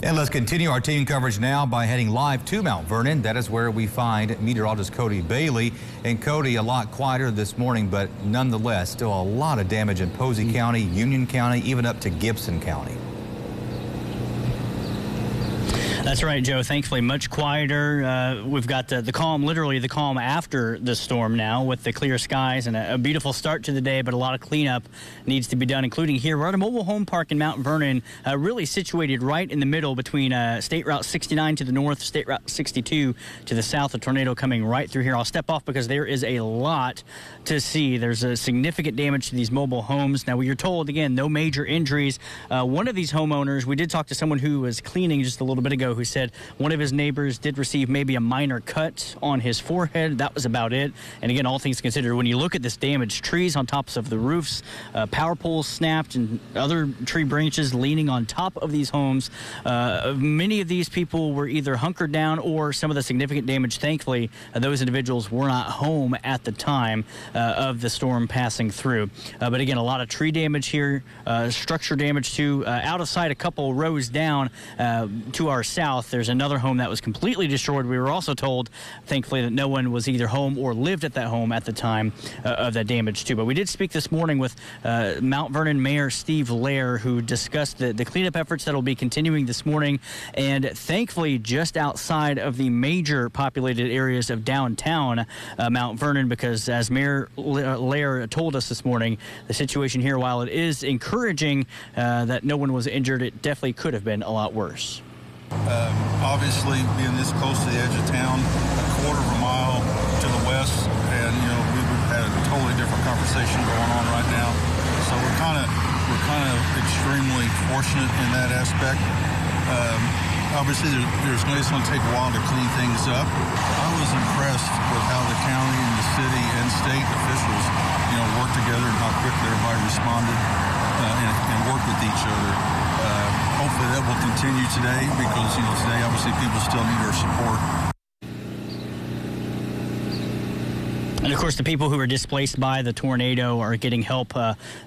And let's continue our team coverage now by heading live to Mount Vernon. That is where we find meteorologist Cody Bailey. And Cody, a lot quieter this morning, but nonetheless, still a lot of damage in Posey County, Union County, even up to Gibson County. That's right, Joe. Thankfully, much quieter. We've got the calm, literally the calm after the storm now, with the clear skies and a beautiful start to the day, but a lot of cleanup needs to be done, including here. We're at a mobile home park in Mount Vernon, really situated right in the middle between State Route 69 to the north, State Route 62 to the south. A tornado coming right through here. I'll step off because there is a lot to see. There's a significant damage to these mobile homes. Now, we are told, again, no major injuries. One of these homeowners, we did talk to someone who was cleaning just a little bit ago, who said one of his neighbors did receive maybe a minor cut on his forehead. That was about it. And again, all things considered, when you look at this damage, trees on tops of the roofs, power poles snapped, and other tree branches leaning on top of these homes. Many of these people were either hunkered down, or some of the significant damage, thankfully, those individuals were not home at the time of the storm passing through. But again, a lot of tree damage here, structure damage too. Out of sight, a couple rows down to our south, there's another home that was completely destroyed. We were also told, thankfully, that no one was either home or lived at that home at the time of that damage too. But we did speak this morning with Mount Vernon Mayor Steve Lair, who discussed the cleanup efforts that will be continuing this morning. And thankfully, just outside of the major populated areas of downtown Mount Vernon, because as Mayor Lair told us this morning, the situation here, while it is encouraging that no one was injured, it definitely could have been a lot worse. Obviously, being this close to the edge of town, a quarter of a mile to the west, and we've had a totally different conversation going on right now. So we're kind of extremely fortunate in that aspect. Obviously, it's going to take a while to clean things up. I was impressed with how the county and the city and state officials, worked together and how quickly everybody responded and worked with each other. Hopefully that will continue today, because today obviously people still need our support. And, of course, the people who were displaced by the tornado are getting help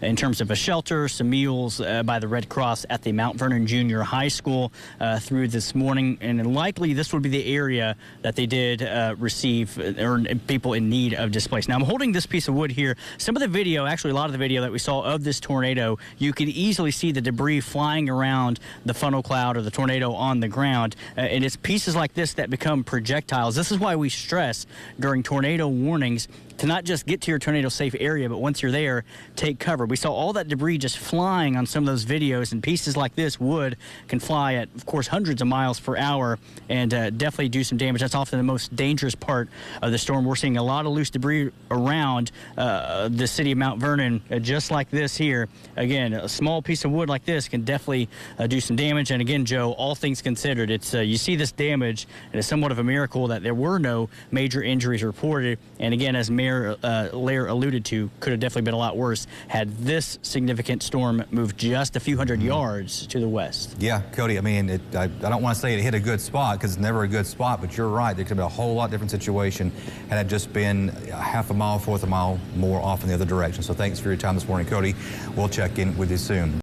in terms of a shelter, some meals by the Red Cross at the Mount Vernon Junior High School through this morning. And likely this would be the area that they did receive or people in need of displaced. Now, I'm holding this piece of wood here. Some of the video, actually a lot of the video that we saw of this tornado, you could easily see the debris flying around the funnel cloud or the tornado on the ground. And it's pieces like this that become projectiles. This is why we stress during tornado warnings to not just get to your tornado-safe area, but once you're there, take cover. We saw all that debris just flying on some of those videos, and pieces like this, wood, can fly at, of course, hundreds of miles per hour and definitely do some damage. That's often the most dangerous part of the storm. We're seeing a lot of loose debris around the city of Mount Vernon, just like this here. Again, a small piece of wood like this can definitely do some damage. And again, Joe, all things considered, it's you see this damage, and it's somewhat of a miracle that there were no major injuries reported. And again, as Mayor Lair alluded to, could have definitely been a lot worse had this significant storm moved just a few hundred yards to the west. Yeah, Cody, I mean, I don't want to say it hit a good spot, because it's never a good spot, but you're right. There could be a whole lot different situation had it just been half a mile, fourth a mile more off in the other direction. So thanks for your time this morning, Cody. We'll check in with you soon.